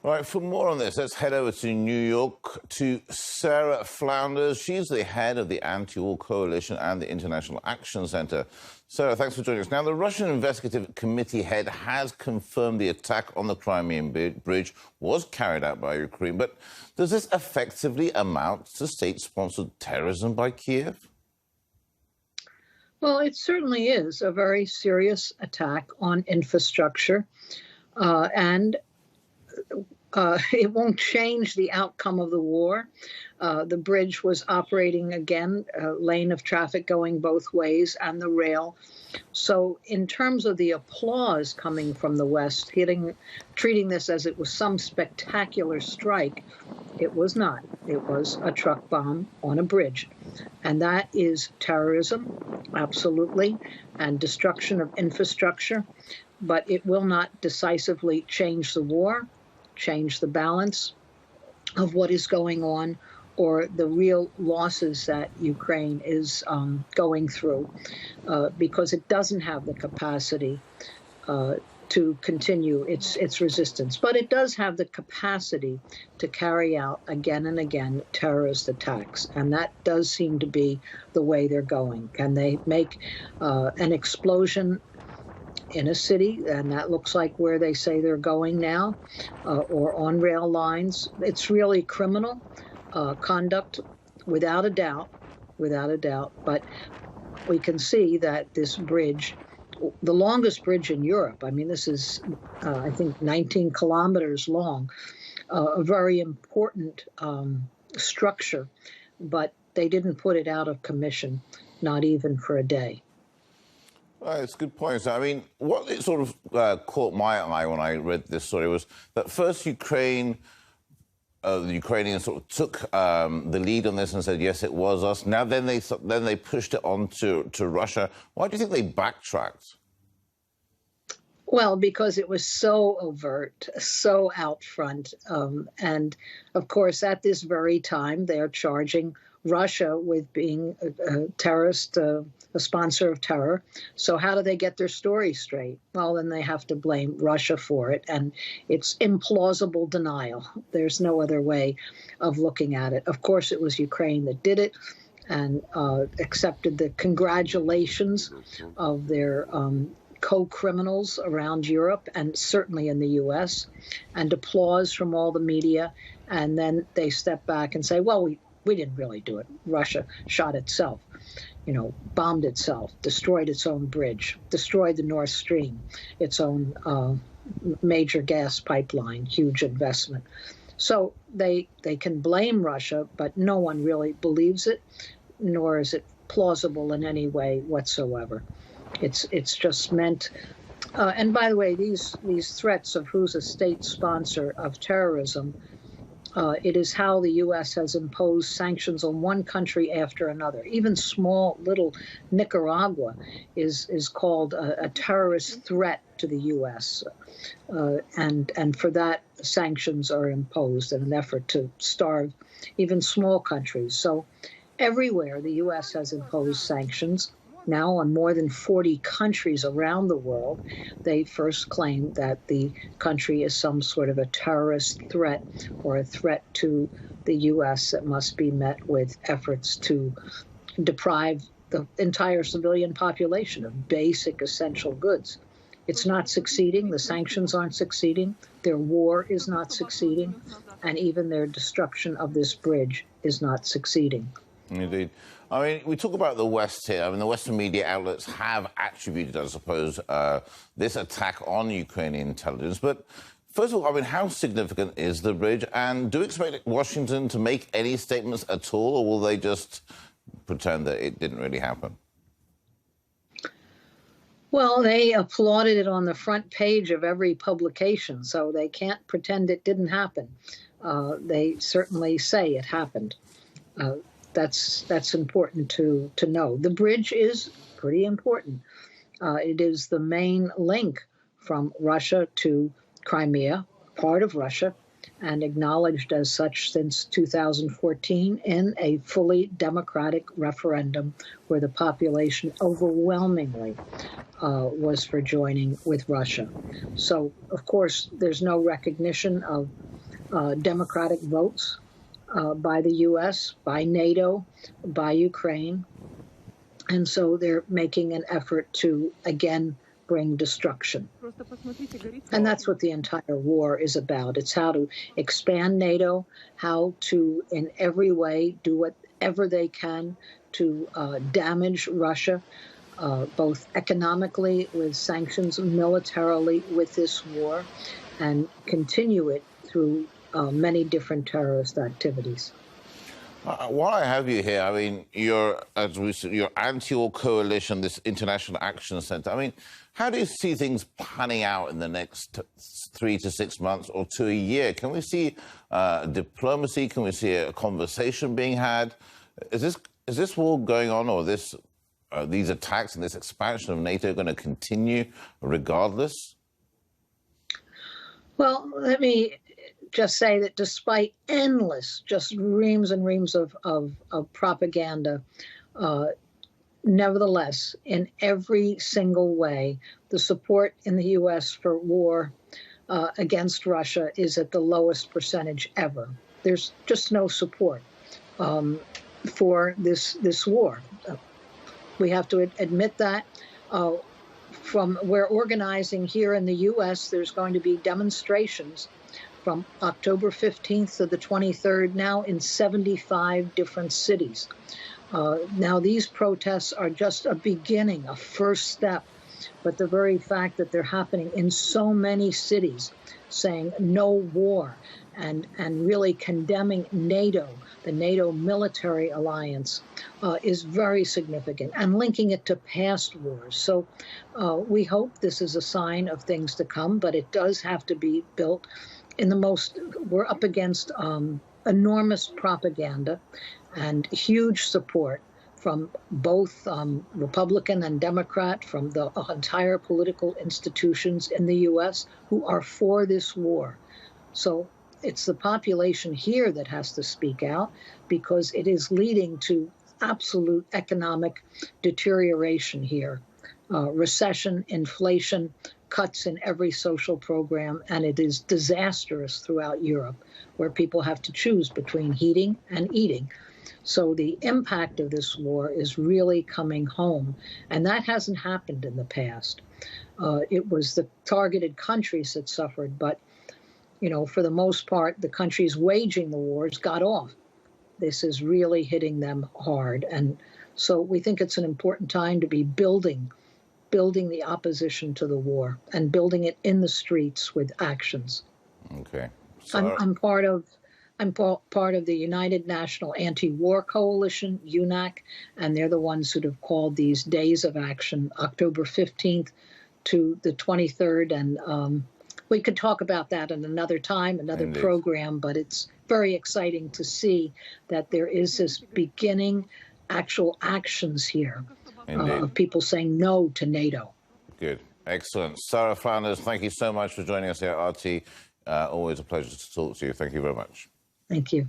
All right, for more on this, let's head over to New York to Sara Flounders. She's the head of the Antiwar Coalition and the International Action Centre. Sara, thanks for joining us. Now, the Russian Investigative Committee head has confirmed the attack on the Crimean Bridge was carried out by Ukraine, but does this effectively amount to state-sponsored terrorism by Kiev? Well, it certainly is a very serious attack on infrastructure, and it won't change the outcome of the war. The bridge was operating again, a lane of traffic going both ways, and the rail. So in terms of the applause coming from the West, treating this as it was some spectacular strike, it was not. It was a truck bomb on a bridge. And that is terrorism, absolutely, and destruction of infrastructure. But it will not decisively change the war, change the balance of what is going on, or the real losses that Ukraine is going through, because it doesn't have the capacity to continue its resistance. But it does have the capacity to carry out again and again terrorist attacks. And that does seem to be the way they're going. Can they make an explosion in a city, and that looks like where they say they're going now, or on rail lines? It's really criminal conduct, without a doubt. But we can see that this bridge, the longest bridge in Europe, I mean, this is, I think, 19 kilometers long, a very important structure, but they didn't put it out of commission, not even for a day. It's a good point. I mean, what it sort of caught my eye when I read this story was that first the Ukrainians sort of took the lead on this and said, yes, it was us. Now then they pushed it on to Russia. Why do you think they backtracked? Well, because it was so overt, so out front. And, of course, at this very time, they're charging Russia with being a terrorist, a sponsor of terror. So how do they get their story straight? Well, then they have to blame Russia for it. And it's implausible denial. There's no other way of looking at it. Of course, it was Ukraine that did it and accepted the congratulations of their co-criminals around Europe and certainly in the U.S., and applause from all the media. And then they step back and say, well, we didn't really do it. Russia shot itself, bombed itself, destroyed its own bridge, destroyed the Nord Stream, its own major gas pipeline, huge investment. So they can blame Russia, but no one really believes it, nor is it plausible in any way whatsoever. It's just meant. And by the way, these threats of who's a state sponsor of terrorism, it is how the U.S. has imposed sanctions on one country after another. Even small little Nicaragua is called a terrorist threat to the U.S. And for that, sanctions are imposed in an effort to starve even small countries. So everywhere the U.S. has imposed sanctions, now on more than 40 countries around the world. They first claim that the country is some sort of a terrorist threat or a threat to the U.S. that must be met with efforts to deprive the entire civilian population of basic essential goods. It's not succeeding. The sanctions aren't succeeding. Their war is not succeeding. And even their destruction of this bridge is not succeeding. Indeed. I mean, we talk about the West here. I mean, the Western media outlets have attributed, I suppose, this attack on Ukrainian intelligence. But first of all, I mean, how significant is the bridge? And do you expect Washington to make any statements at all, or will they just pretend that it didn't really happen? Well, they applauded it on the front page of every publication, so they can't pretend it didn't happen. They certainly say it happened. That's important to know. The bridge is pretty important. It is the main link from Russia to Crimea, part of Russia, and acknowledged as such since 2014 in a fully democratic referendum where the population overwhelmingly was for joining with Russia. So, of course, there's no recognition of democratic votes by the U.S., by NATO, by Ukraine. And so they're making an effort to, again, bring destruction. And that's what the entire war is about. It's how to expand NATO, how to, in every way, do whatever they can to damage Russia, both economically with sanctions, militarily with this war, and continue it through many different terrorist activities. While I have you here, I mean, your Antiwar coalition, this International Action Centre, I mean, how do you see things panning out in the next 3 to 6 months or to a year? Can we see diplomacy? Can we see a conversation being had? Is this war going on, or these attacks and this expansion of NATO going to continue regardless? Well, let me just say that despite endless, just reams and reams of propaganda, nevertheless, in every single way, the support in the U.S. for war against Russia is at the lowest percentage ever. There's just no support for this war. We have to admit that. We're organizing here in the U.S., there's going to be demonstrations from October 15th to the 23rd, now in 75 different cities. Now, these protests are just a beginning, a first step, but the very fact that they're happening in so many cities, saying no war, and really condemning NATO, the NATO military alliance, is very significant, and linking it to past wars. So we hope this is a sign of things to come, but it does have to be built in the most, we're up against enormous propaganda and huge support from both Republican and Democrat, from the entire political institutions in the U.S. who are for this war. So it's the population here that has to speak out, because it is leading to absolute economic deterioration here. Recession, inflation, cuts in every social program, and it is disastrous throughout Europe, where people have to choose between heating and eating. So the impact of this war is really coming home, and that hasn't happened in the past. It was the targeted countries that suffered, but for the most part, the countries waging the wars got off. This is really hitting them hard, and so we think it's an important time to be building the opposition to the war and building it in the streets with actions. Okay. I'm part of the United National Anti-War Coalition, UNAC, and they're the ones who have called these days of action, October 15th to the 23rd, and we could talk about that in another time, another Indeed. program, but it's very exciting to see that there is this beginning actual actions here. Of people saying no to NATO. Good. Excellent. Sara Flounders, thank you so much for joining us here at RT. Always a pleasure to talk to you. Thank you very much. Thank you.